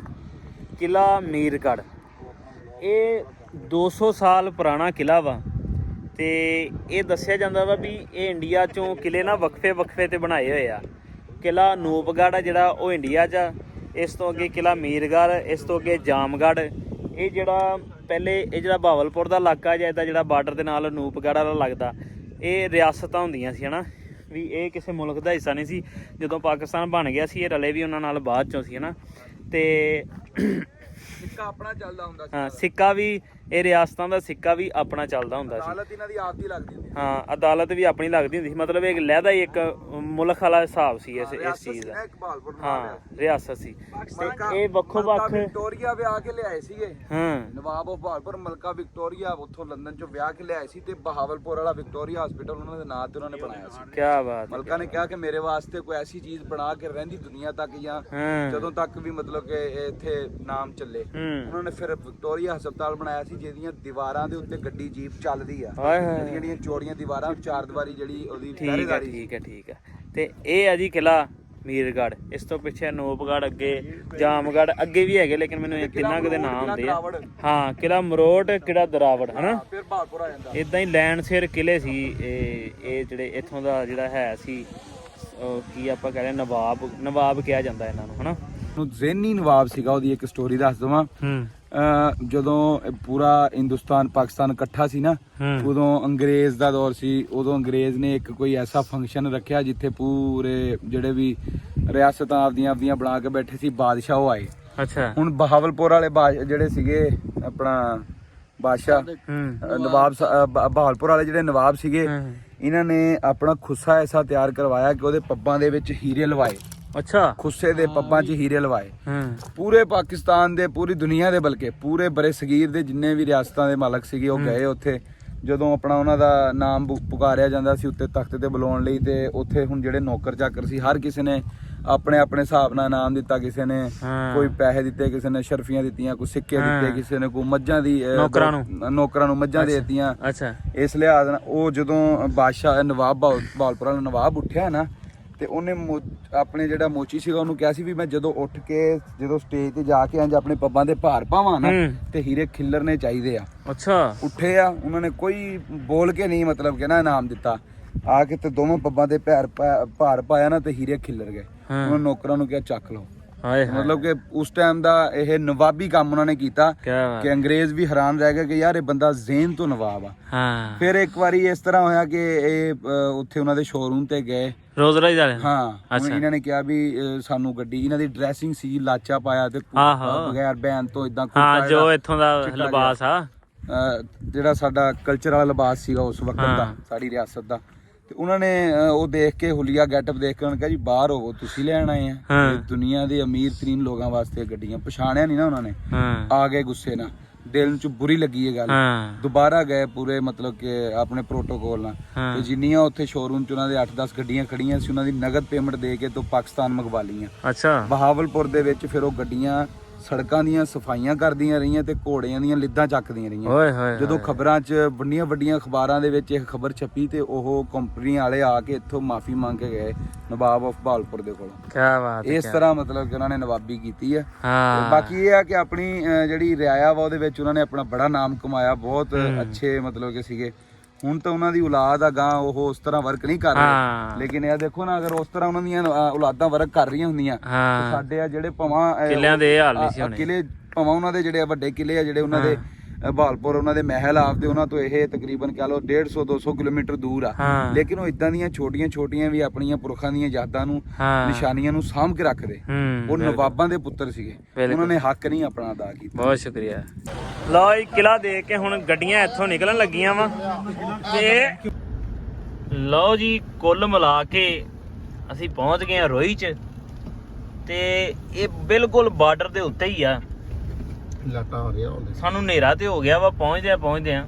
ਕਿਲਾ ਮੀਰਗੜ੍ਹ। ਇਹ 200 ਸਾਲ ਪੁਰਾਣਾ ਕਿਲਾ ਵਾ ਤੇ ਇਹ ਦੱਸਿਆ ਜਾਂਦਾ ਵਾ ਵੀ ਇਹ ਇੰਡੀਆ ਚੋਂ ਕਿਲੇ ਨਾ ਵਕਫੇ ਤੇ ਬਣਾਏ ਹੋਏ ਆ। ਕਿਲਾ ਨੂਪਗੜ੍ਹ ਆ ਜਿਹੜਾ ਉਹ ਇੰਡੀਆ 'ਚ ਆ। ਇਸ ਤੋਂ ਅੱਗੇ ਕਿਲਾ ਮੀਰਗੜ੍ਹ, ਇਸ ਤੋਂ ਅੱਗੇ ਜਾਮਗੜ੍ਹ। ਇਹ ਜਿਹੜਾ ਪਹਿਲੇ ਇਹ ਜਿਹੜਾ ਬਹਾਵਲਪੁਰ ਦਾ ਇਲਾਕਾ ਜਾਂ ਇਹਦਾ ਜਿਹੜਾ ਬਾਰਡਰ ਦੇ ਨਾਲ ਨੂਪਗੜ੍ਹ ਵਾਲਾ ਲੱਗਦਾ, ਇਹ ਰਿਆਸਤਾਂ ਹੁੰਦੀਆਂ ਸੀ ਹਨਾ, ਵੀ ਇਹ ਕਿਸੇ ਮੁਲਕ ਦਾ ਹਿੱਸਾ ਨਹੀਂ ਸੀ। ਜਦੋਂ ਪਾਕਿਸਤਾਨ ਬਣ ਗਿਆ ਸੀ ਇਹ ਰਲੇ ਵੀ ਉਹਨਾਂ ਨਾਲ ਬਾਅਦ ਚੋਂ ਸੀ ਹਨਾ। ਤੇ ਸਿੱਕਾ ਆਪਣਾ ਚੱਲਦਾ ਹੁੰਦਾ ਸੀ। ਹਾਂ ਸਿੱਕਾ ਵੀ, ਇਹ ਰਿਆਸਤਾਂ ਦਾ ਸਿੱਕਾ ਵੀ ਆਪਣਾ ਚੱਲਦਾ ਹੁੰਦਾ ਸੀ। ਅਦਾਲਤ ਇਹਨਾਂ ਦੀ ਆਪ ਦੀ ਲੱਗਦੀ ਹੁੰਦੀ ਹਾਂ ਅਦਾਲਤ ਵੀ ਆਪਣੀ ਲੱਗਦੀ ਹੁੰਦੀ ਸੀ। ਮਤਲਬ ਇਹ ਲਹਿਦਾ ਹੀ ਇੱਕ ਮੁਲਕ ਵਾਲਾ ਹਿਸਾਬ ਸੀ ਇਸ ਚੀਜ਼ ਦਾ। ਹਾਂ ਰਿਆਸਤ ਸੀ ਤੇ ਇਹ ਵੱਖੋ ਵੱਖ। ਵਿਕਟੋਰੀਆ ਵਿਆਹ ਕੇ ਲਿਆਏ ਸੀਗੇ, ਹਾਂ ਨਵਾਬ ਆਫ ਬਹਾਵਲਪੁਰ ਮਲਕਾ ਵਿਕਟੋਰੀਆ ਉੱਥੋਂ ਲੰਡਨ ਚੋਂ ਵਿਆਹ ਕੇ ਲਿਆਏ ਸੀ, ਤੇ ਬਹਾਵਲਪੁਰ ਵਾਲਾ ਵਿਕਟੋਰੀਆ ਹਸਪੀਟਲ ਉਹਨਾਂ ਦੇ ਨਾਂ ਤੇ ਉਹਨਾਂ ਨੇ ਬਣਾਇਆ ਸੀ। ਕੀ ਬਾਤ ਹੈ। ਮਲਕਾ ਨੇ ਕਿਹਾ ਕਿ ਮੇਰੇ ਵਾਸਤੇ ਕੋਈ ਐਸੀ ਚੀਜ਼ ਬਣਾ ਕੇ ਰਹਿੰਦੀ ਦੁਨੀਆ ਤੱਕ, ਜਾਂ ਹਾਂ ਜਦੋਂ ਤੱਕ ਵੀ ਮਤਲਬ ਕਿ ਇੱਥੇ ਨਾਮ ਚੱਲੇ। ਉਹਨਾਂ ਨੇ ਫਿਰ ਵਿਕਟੋਰੀਆ ਹਸਪਤਾਲ ਬਣਾਇਆ ਸੀ, ਜਿਹਦੀਆਂ ਦੀਵਾਰਾਂ ਦੇ ਉੱਤੇ ਗੱਡੀ ਜੀਪ ਚੱਲਦੀ ਆ। ਹਾਏ ਹਾਏ ਜਿਹੜੀਆਂ ਚੌੜੀਆਂ ਦੀਵਾਰਾਂ, ਚਾਰ ਦੀਵਾਰੀ ਜਿਹੜੀ ਉਹਦੀ ਠੀਕ ਹੈ ਪਹਿਰੇਦਾਰੀ। ਠੀਕ ਹੈ ਠੀਕ ਹੈ। ਤੇ ਇਹ ਆ ਜੀ ਕਿਲਾ ਮੀਰਗੜ੍ਹ। ਇਸ ਤੋਂ ਪਿੱਛੇ ਨੂਪਗੜ੍ਹ, ਅੱਗੇ ਜਾਮਗੜ੍ਹ, ਅੱਗੇ ਵੀ ਹੈਗੇ ਲੇਕਿਨ ਮੈਨੂੰ ਇਹ ਤਿੰਨਾਂ ਕੁ ਦੇ ਨਾਮ ਆਉਂਦੇ ਆ। ਹਾਂ ਕਿਲਾ ਮਰੋਟ, ਕਿਲਾ ਦਰਾਵੜ ਹਨਾ, ਫਿਰ ਬਹਾਵਲਪੁਰ ਆ ਜਾਂਦਾ। ਇਦਾਂ ਹੀ ਲੈਂਡ ਸਿਰ ਕਿਲੇ ਸੀ ਇਹ ਜਿਹੜੇ ਇੱਥੋਂ ਦਾ ਜਿਹੜਾ ਹੈ ਸੀ ਕੀ ਆਪਾਂ ਕਹਿੰਦੇ ਨਵਾਬ ਕਿਹਾ ਜਾਂਦਾ ਇਹਨਾਂ ਨੂੰ ਹਨਾ। ਜ਼ੇਨੀ ਨਵਾਬ ਸੀਗਾ, ਉਹਦੀ ਇੱਕ ਸਟੋਰੀ ਦੱਸ ਦਵਾਂ। ਜਦੋਂ ਪੂਰਾ ਹਿੰਦੁਸਤਾਨ ਪਾਕਿਸਤਾਨ ਇਕੱਠਾ ਸੀ ਨਾ, ਉਦੋਂ ਅੰਗਰੇਜ਼ ਦਾ ਦੌਰ ਸੀ। ਉਦੋਂ ਅੰਗਰੇਜ਼ ਨੇ ਇੱਕ ਕੋਈ ਐਸਾ ਫੰਕਸ਼ਨ ਰੱਖਿਆ ਜਿੱਥੇ ਪੂਰੇ ਜਿਹੜੇ ਵੀ ਰਿਆਸਤਾਂ ਆਪਦੀਆਂ ਬਣਾ ਕੇ ਬੈਠੇ ਸੀ ਬਾਦਸ਼ਾਹ ਉਹ ਆਏ। ਅੱਛਾ। ਹੁਣ ਬਹਾਵਲਪੁਰ ਵਾਲੇ ਜਿਹੜੇ ਸੀਗੇ ਆਪਣਾ ਬਾਦਸ਼ਾਹ ਨਵਾਬ ਬਹਾਵਲਪੁਰ ਵਾਲੇ ਜਿਹੜੇ ਨਵਾਬ ਸੀਗੇ, ਇਹਨਾਂ ਨੇ ਆਪਣਾ ਖੁੱਸਾ ਐਸਾ ਤਿਆਰ ਕਰਵਾਇਆ ਕਿ ਉਹਦੇ ਪੱਬਾਂ ਦੇ ਵਿੱਚ ਹੀਰੇ ਲਵਾਏ। ਅੱਛਾ। ਖੁੱਸੇ ਦੇ ਪੱਬਾਂ 'ਚ ਹੀਰੇ ਲਵਾਏ। ਪੂਰੇ ਪਾਕਿਸਤਾਨ ਦੇ, ਪੂਰੀ ਦੁਨੀਆ ਦੇ, ਬਲਕਿ ਪੂਰੇ ਬਰੇ ਸਗੀਰ ਦੇ ਜਿੰਨੇ ਵੀ ਰਿਆਸਤਾਂ ਦੇ ਮਾਲਕ ਸੀਗੇ ਉਹ ਗਏ ਉੱਥੇ। ਜਦੋਂ ਆਪਣਾ ਉਹਨਾਂ ਦਾ ਨਾਮ ਪੁਕਾਰਿਆ ਜਾਂਦਾ ਸੀ ਉੱਤੇ ਤਖਤ ਤੇ ਬੁਲਾਉਣ ਲਈ, ਤੇ ਉੱਥੇ ਹੁਣ ਜਿਹੜੇ ਨੌਕਰ ਚਾਕਰ ਸੀ ਹਰ ਕਿਸੇ ਨੇ ਆਪਣੇ ਆਪਣੇ ਹਿਸਾਬ ਨਾਲ ਨਾਮ ਦਿੱਤਾ। ਕਿਸੇ ਨੇ ਕੋਈ ਪੈਸੇ ਦਿੱਤੇ, ਕਿਸੇ ਨੇ ਸ਼ਰਫੀਆਂ ਦਿੱਤੀਆਂ, ਕੋਈ ਸਿੱਕੇ ਦਿੱਤੇ, ਕਿਸੇ ਨੇ ਕੋਈ ਮੱਝਾਂ ਦੀ ਨੌਕਰਾਂ ਨੂੰ ਮੱਝਾਂ ਦੇ ਦਿੱਤੀਆਂ। ਅੱਛਾ। ਇਸ ਲਿਹਾਜ਼ ਨਾਲ ਉਹ ਜਦੋਂ ਬਾਦਸ਼ਾਹ ਨਵਾਬ ਬਹਾਵਲਪੁਰ ਵਾਲਾ ਨਵਾਬ ਉੱਠਿਆ ਨਾ, ਤੇ ਉਹਨੇ ਆਪਣੇ ਜਿਹੜਾ ਮੋਚੀ ਸੀਗਾ ਉਹਨੂੰ ਕਿਹਾ ਸੀ ਵੀ ਮੈਂ ਜਦੋਂ ਉੱਠ ਕੇ ਜਦੋਂ ਸਟੇਜ ਤੇ ਜਾ ਕੇ ਇੰਜ ਆਪਣੇ ਪੱਬਾਂ ਦੇ ਭਾਰ ਪਾਵਾਂ ਨਾ ਤੇ ਹੀਰੇ ਖਿੱਲਰਨੇ ਚਾਹੀਦੇ ਆ। ਅੱਛਾ। ਉੱਠੇ ਆ, ਉਹਨਾਂ ਨੇ ਕੋਈ ਬੋਲ ਕੇ ਨਹੀਂ ਮਤਲਬ ਕਿ ਨਾ ਇਨਾਮ ਦਿੱਤਾ, ਆ ਕੇ ਤੇ ਦੋਵਾਂ ਪੱਬਾਂ ਦੇ ਭਾਰ ਪਾਇਆ ਨਾ ਤੇ ਹੀਰੇ ਖਿੱਲਰ ਗਏ। ਉਹਨਾਂ ਨੌਕਰਾਂ ਨੂੰ ਕਿਹਾ ਚੱਕ ਲਓ। ਮਤਲਬ ਕਿ ਉਸ ਟਾਈਮ ਦਾ ਇਹ ਨਵਾਬੀ ਕੰਮ ਉਹਨਾਂ ਨੇ ਕੀਤਾ ਕਿ ਅੰਗਰੇਜ਼ ਵੀ ਹੈਰਾਨ ਰਹਿ ਗਏ ਕਿ ਯਾਰ ਇਹ ਬੰਦਾ ਜ਼ੇਨ ਤੋਂ ਨਵਾਬ ਆ। ਫਿਰ ਇੱਕ ਵਾਰੀ ਇਸ ਤਰ੍ਹਾਂ ਹੋਇਆ ਕਿ ਇਹ ਉੱਥੇ ਉਹਨਾਂ ਦੇ ਸ਼ੋਰੂਮ ਤੇ ਗਏ ਰੋਜ਼ਰਾਈ ਦਾ। ਹਾਂ। ਇਹਨਾਂ ਨੇ ਕਿਹਾ ਵੀ ਸਾਨੂੰ ਗੱਡੀ, ਇਹਨਾਂ ਦੀ ਡਰੈਸਿੰਗ ਸੀ ਲਾਚਾ ਪਾਇਆ ਤੇ ਬਗੈਰ ਬੈਨ ਤੋਂ ਇਦਾਂ ਜੋ ਇੱਥੋਂ ਦਾ ਲਿਬਾਸ ਆ, ਜਿਹੜਾ ਸਾਡਾ ਕਲਚਰ ਵਾਲਾ ਲਿਬਾਸ ਸੀਗਾ ਉਸ ਵਕਤ ਦਾ, ਸਾਡੀ ਰਿਆਸਤ ਦਾ। ਤੇ ਉਹਨਾਂ ਨੇ ਉਹ ਦੇਖ ਕੇ ਹੁਲੀਆ ਗੈਟਅਪ ਦੇਖ ਕੇ ਉਹਨਾਂ ਕਿਹਾ ਜੀ ਬਾਹਰ ਹੋਵੋ, ਤੁਸੀਂ ਲੈਣ ਆਏ ਆ ਦੁਨੀਆ ਦੇ ਅਮੀਰ ਤਰੀਨ ਲੋਕਾਂ ਵਾਸਤੇ ਗੱਡੀਆਂ। ਪਛਾਣਿਆ ਨਹੀਂ ਨਾ ਉਹਨਾਂ ਨੇ, ਆ ਗਏ ਗੁੱਸੇ ਨਾਲ, ਦਿਲ ਚ ਬੁਰੀ ਲੱਗੀ ਇਹ ਗੱਲ। ਦੁਬਾਰਾ ਗਏ ਪੂਰੇ ਮਤਲਬ ਕਿ ਆਪਣੇ ਪ੍ਰੋਟੋਕੋਲ ਨਾਲ, ਤੇ ਜਿੰਨੀਆਂ ਉੱਥੇ ਸ਼ੋਰੂਮ ਚ ਉਹਨਾਂ ਦੇ 8-10 ਗੱਡੀਆਂ ਖੜੀਆਂ ਸੀ ਉਹਨਾਂ ਦੀ ਨਗਦ ਪੇਮੈਂਟ ਦੇ ਕੇ ਤੋਂ ਪਾਕਿਸਤਾਨ ਮੰਗਵਾ ਲਈਆਂ। ਅੱਛਾ। ਬਹਾਵਲਪੁਰ ਦੇ ਵਿੱਚ ਫਿਰ ਉਹ ਗੱਡੀਆਂ ਸੜਕਾਂ ਦੀਆਂ ਸਫਾਈਆਂ ਕਰਦੀਆਂ ਰਹੀਆਂ ਤੇ ਘੋੜਿਆਂ ਦੀਆਂ ਲਿੱਦਾਂ ਚੱਕਦੀਆਂ ਰਹੀਆਂ। ਜਦੋਂ ਖਬਰਾਂ 'ਚ ਵੱਡੀਆਂ ਅਖਬਾਰਾਂ ਦੇ ਵਿੱਚ ਇੱਕ ਖਬਰ ਛਪੀ ਤੇ ਉਹ ਕੰਪਨੀ ਵਾਲੇ ਆ ਕੇ ਇੱਥੋਂ ਮਾਫੀ ਮੰਗ ਕੇ ਗਏ ਨਵਾਬ ਆਫ ਬਹਾਵਲਪੁਰ ਦੇ ਕੋਲੋਂ। ਕੀ ਬਾਤ ਹੈ। ਇਸ ਤਰ੍ਹਾਂ ਮਤਲਬ ਕਿ ਉਹਨਾਂ ਨੇ ਨਵਾਬੀ ਕੀਤੀ ਹੈ। ਬਾਕੀ ਇਹ ਆ ਕਿ ਆਪਣੀ ਜਿਹੜੀ ਰਿਆਇਆ ਵਾ ਉਹਦੇ ਵਿੱਚ ਉਹਨਾਂ ਨੇ ਆਪਣਾ ਬੜਾ ਨਾਮ ਕਮਾਇਆ। ਬਹੁਤ ਅੱਛੇ ਮਤਲਬ ਕਿ ਸੀਗੇ। ਹੁਣ ਤਾਂ ਉਹਨਾਂ ਦੀ ਔਲਾਦ ਆ ਗਾਂ ਉਹ ਉਸ ਤਰ੍ਹਾਂ ਵਰਕ ਨਹੀਂ ਕਰ ਰਹੇ, ਲੇਕਿਨ ਇਹ ਦੇਖੋ ਨਾ, ਅਗਰ ਉਸ ਤਰ੍ਹਾਂ ਉਹਨਾਂ ਦੀਆਂ ਔਲਾਦਾਂ ਵਰਕ ਕਰ ਰਹੀਆਂ ਹੁੰਦੀਆਂ ਸਾਡੇ ਆ ਜਿਹੜੇ ਭਾਵਾਂ ਕਿਲਿਆਂ ਦੇ ਹਾਲ ਨਹੀਂ ਸੀ ਹੋਣੇ। ਕਿਲੇ ਭਾਵਾਂ ਉਹਨਾਂ ਦੇ ਜਿਹੜੇ ਵੱਡੇ ਕਿਲੇ ਆ ਜਿਹੜੇ ਉਹਨਾਂ ਦੇ ਬਹਾਵਲਪੁਰ, ਉਹਨਾਂ ਦੇ ਮਹਿਲ ਆਪਦੇ, ਉਹਨਾਂ ਤੋਂ ਇਹ ਤਕਰੀਬਨ ਕਹ ਲਓ 150-200 ਕਿਲੋਮੀਟਰ ਦੂਰ ਆ, ਲੇਕਿਨ ਉਹ ਇਦਾਂ ਦੀਆਂ ਛੋਟੀਆਂ ਵੀ ਆਪਣੀਆਂ ਪੁਰਖਾਂ ਦੀਆਂ ਯਾਦਾਂ ਨੂੰ, ਨਿਸ਼ਾਨੀਆਂ ਨੂੰ ਸਾਂਭ ਕੇ ਰੱਖਦੇ। ਉਹ ਨਵਾਬਾਂ ਦੇ ਪੁੱਤਰ ਸੀਗੇ, ਉਹਨਾਂ ਨੇ ਹੱਕ ਨਹੀਂ ਆਪਣਾ ਅਦਾ ਕੀਤਾ। ਬਹੁਤ ਸ਼ੁਕਰੀਆ। ਲਓ ਇਹ ਕਿਲਾ ਦੇਖ ਕੇ ਹੁਣ ਗੱਡੀਆਂ ਇੱਥੋਂ ਨਿਕਲਣ ਲੱਗੀਆਂ ਵਾ ਤੇ ਲਓ ਜੀ ਕੁੱਲ ਮਿਲਾ ਕੇ ਅਸੀਂ ਪਹੁੰਚ ਗਏ ਆ ਰੋਈ ਚ, ਤੇ ਇਹ ਬਿਲਕੁਲ ਬਾਰਡਰ ਦੇ ਉੱਤੇ ਹੀ ਆ। ਸਾਨੂੰ ਹਨੇਰਾ ਤੇ ਹੋ ਗਿਆ ਵਾ ਪਹੁੰਚਦੇ ਆ।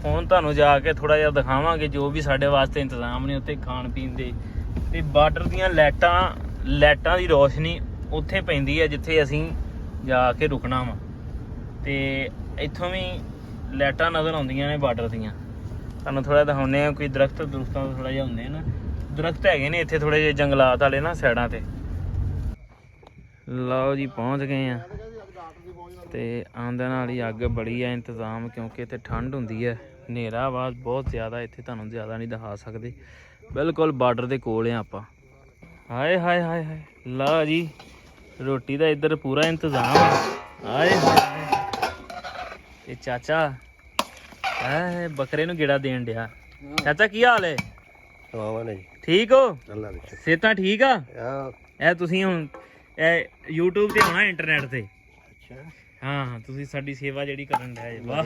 ਹੁਣ ਤੁਹਾਨੂੰ ਜਾ ਕੇ ਥੋੜਾ ਜਿਹਾ ਦਿਖਾਵਾਂਗੇ ਜੋ ਵੀ ਸਾਡੇ ਵਾਸਤੇ ਇੰਤਜ਼ਾਮ ਨੇ ਉੱਥੇ ਖਾਣ ਪੀਣ ਦੇ, ਤੇ ਬਾਰਡਰ ਦੀਆਂ ਲਾਈਟਾਂ ਦੀ ਰੋਸ਼ਨੀ ਉੱਥੇ ਪੈਂਦੀ ਹੈ ਜਿੱਥੇ ਅਸੀਂ ਜਾ ਕੇ ਰੁਕਣਾ ਵਾ, ਤੇ ਇੱਥੋਂ ਵੀ ਲਾਈਟਾਂ ਨਜ਼ਰ ਆਉਂਦੀਆਂ ਨੇ ਬਾਰਡਰ ਦੀਆਂ। ਤੁਹਾਨੂੰ ਥੋੜਾ ਦਿਖਾਉਂਦੇ ਆ, ਕੋਈ ਦਰਖਤਾਂ ਥੋੜਾ ਜਿਹਾ ਹੁੰਦੇ ਨਾ, ਦਰਖਤ ਹੈਗੇ ਨੇ ਇੱਥੇ ਥੋੜੇ ਜਿਹੇ ਜੰਗਲਾਤ ਵਾਲੇ ਨਾ ਸਾਈਡਾਂ ਤੇ। ਲਓ ਜੀ ਪਹੁੰਚ ਗਏ ਆ, ਤੇ ਆਉਂਦੇ ਨਾਲ ਹੀ ਅੱਗ ਬੜੀ ਆ ਇੰਤਜ਼ਾਮ, ਕਿਉਂਕਿ ਇੱਥੇ ਠੰਡ ਹੁੰਦੀ ਹੈ। ਹਨੇਰਾ ਆਵਾਜ਼ ਬਹੁਤ ਜ਼ਿਆਦਾ ਇੱਥੇ, ਤੁਹਾਨੂੰ ਜ਼ਿਆਦਾ ਨਹੀਂ ਦਿਖਾ ਸਕਦੇ। ਬਿਲਕੁਲ ਬਾਰਡਰ ਦੇ ਕੋਲ ਆ ਆਪਾਂ। ਹਾਏ ਹਾਏ ਹਾਏ ਹਾਏ। ਲਓ ਜੀ ਰੋਟੀ ਦਾ ਇੱਧਰ ਪੂਰਾ ਇੰਤਜ਼ਾਮ ਆ। ਹਾਏ ਇਹ ਚਾਚਾ ਬੱਕਰੇ ਨੂੰ ਗੇੜਾ ਦੇਣ ਡਿਆ। ਚਾਚਾ ਕੀ ਹਾਲ ਹੈ? ਠੀਕ ਹੋ? ਸਿਹਤਾਂ ਠੀਕ ਆ? ਇਹ ਤੁਸੀਂ ਹੁਣ ਇਹ YouTube ਤੇ ਹੋਣਾ, ਇੰਟਰਨੈਟ ਤੇ। ਹਾਂ ਤੁਸੀਂ ਸਾਡੀ ਸੇਵਾ ਜਿਹੜੀ ਕਰਨ ਡਿਆ। ਵਾਹ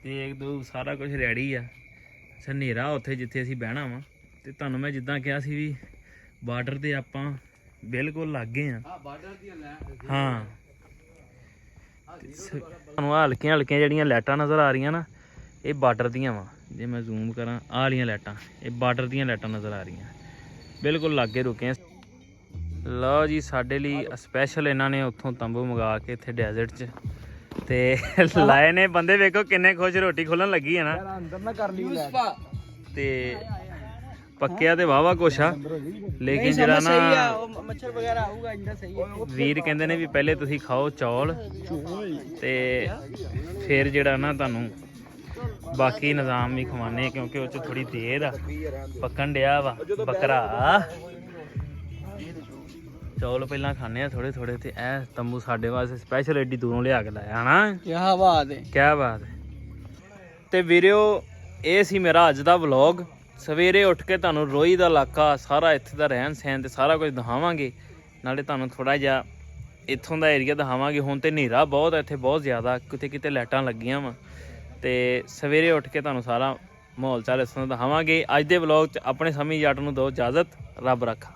ਤੇ ਇੱਕ ਦੋ ਸਾਰਾ ਕੁਝ ਰੈਡੀ ਆ। ਅੱਛਾ ਹਨੇਰਾ ਉੱਥੇ ਜਿੱਥੇ ਅਸੀਂ ਬਹਿਣਾ ਵਾ, ਤੇ ਤੁਹਾਨੂੰ ਮੈਂ ਜਿੱਦਾਂ ਕਿਹਾ ਸੀ ਵੀ ਬਾਰਡਰ ਤੇ ਆਪਾਂ ਬਿਲਕੁਲ ਲਾਗੇ ਆ। ਹਾਂ ਤੁਹਾਨੂੰ ਹਲਕੀਆਂ ਜਿਹੜੀਆਂ ਲਾਈਟਾਂ ਨਜ਼ਰ ਆ ਰਹੀਆਂ ਨਾ, ਇਹ ਬਾਰਡਰ ਦੀਆਂ ਵਾ। ਜੇ ਮੈਂ ਜ਼ੂਮ ਕਰਾਂ, ਆਹ ਵਾਲੀਆਂ ਲਾਈਟਾਂ ਇਹ ਬਾਰਡਰ ਦੀਆਂ ਲਾਈਟਾਂ ਨਜ਼ਰ ਆ ਰਹੀਆਂ। ਬਿਲਕੁਲ ਲਾਗੇ ਰੁਕੇ ਆ। ਲਓ ਜੀ ਸਾਡੇ ਲਈ ਸਪੈਸ਼ਲ ਇਹਨਾਂ ਨੇ ਉੱਥੋਂ ਤੰਬੂ ਮੰਗਾ ਕੇ ਇੱਥੇ ਡੈਜ਼ਰਟ 'ਚ ਤੇ ਲਾਏ ਨੇ ਬੰਦੇ। ਵੇਖੋ ਕਿੰਨੇ ਖੁਸ਼, ਰੋਟੀ ਖੁੱਲਣ ਲੱਗੀ ਹੈ ਨਾ। ਤੇ ਪੱਕਿਆ ਤੇ ਵਾਵਾ ਕੁਛ ਆ, ਲੇਕਿਨ ਜਿਹੜਾ ਨਾ ਮੱਛਰ ਵਗੈਰਾ ਆਊਗਾ ਇੰਨਾ ਸਹੀ ਹੈ। ਵੀਰ ਕਹਿੰਦੇ ਨੇ ਵੀ ਪਹਿਲੇ ਤੁਸੀਂ ਖਾਓ ਚੌਲ, ਤੇ ਫਿਰ ਜਿਹੜਾ ਨਾ ਤੁਹਾਨੂੰ ਬਾਕੀ ਨਿਜ਼ਾਮ ਵੀ ਖਵਾਨੇ, ਕਿਉਂਕਿ ਉਹ 'ਚ ਥੋੜੀ ਦੇਰ ਆ ਪੱਕਣ ਡਿਆ ਵਾ ਬੱਕਰਾ। ਚੌਲ ਪਹਿਲਾਂ ਖਾਣੇ ਆ ਥੋੜੇ ਥੋੜੇ ਤੇ ਇਹ ਤੰਬੂ ਸਾਡੇ ਵਾਸਤੇ ਸਪੈਸ਼ਲ ਏਡੀ ਦੂਰੋਂ ਲਿਆ ਕੇ ਲਾਇਆ ਹਨਾ ਕੀ ਬਾਤ ਹੈ। ਕਿਆ ਬਾਤ ਹੈ। ਤੇ ਵੀਰਿਓ ਇਹ ਸੀ ਮੇਰਾ ਅੱਜ ਦਾ ਵਲੌਗ। ਸਵੇਰੇ ਉੱਠ ਕੇ ਤੁਹਾਨੂੰ ਰੋਈ ਦਾ ਇਲਾਕਾ ਸਾਰਾ ਇੱਥੇ ਦਾ ਰਹਿਣ ਸਹਿਣ ਤੇ ਸਾਰਾ ਕੁਝ ਦਿਖਾਵਾਂਗੇ, ਨਾਲੇ ਤੁਹਾਨੂੰ ਥੋੜਾ ਜਿਹਾ ਇੱਥੋਂ ਦਾ ਏਰੀਆ ਦਿਖਾਵਾਂਗੇ। ਹੁਣ ਤੇ ਹਨੇਰਾ ਬਹੁਤ ਹੈ ਇੱਥੇ, ਬਹੁਤ ਜ਼ਿਆਦਾ, ਕਿਤੇ ਕਿਤੇ ਲਾਈਟਾਂ ਲੱਗੀਆਂ ਵਾ ਤੇ ਸਵੇਰੇ ਉੱਠ ਕੇ ਤੁਹਾਨੂੰ ਸਾਰਾ ਮਾਹੌਲ ਚਾਲ ਇਸ ਤਰ੍ਹਾਂ ਦਿਖਾਵਾਂਗੇ। ਅੱਜ ਦੇ ਵਲੌਗ 'ਚ ਆਪਣੇ ਸਮੀ ਜੱਟ ਨੂੰ ਦਿਓ ਇਜਾਜ਼ਤ। ਰੱਬ ਰੱਖਾ।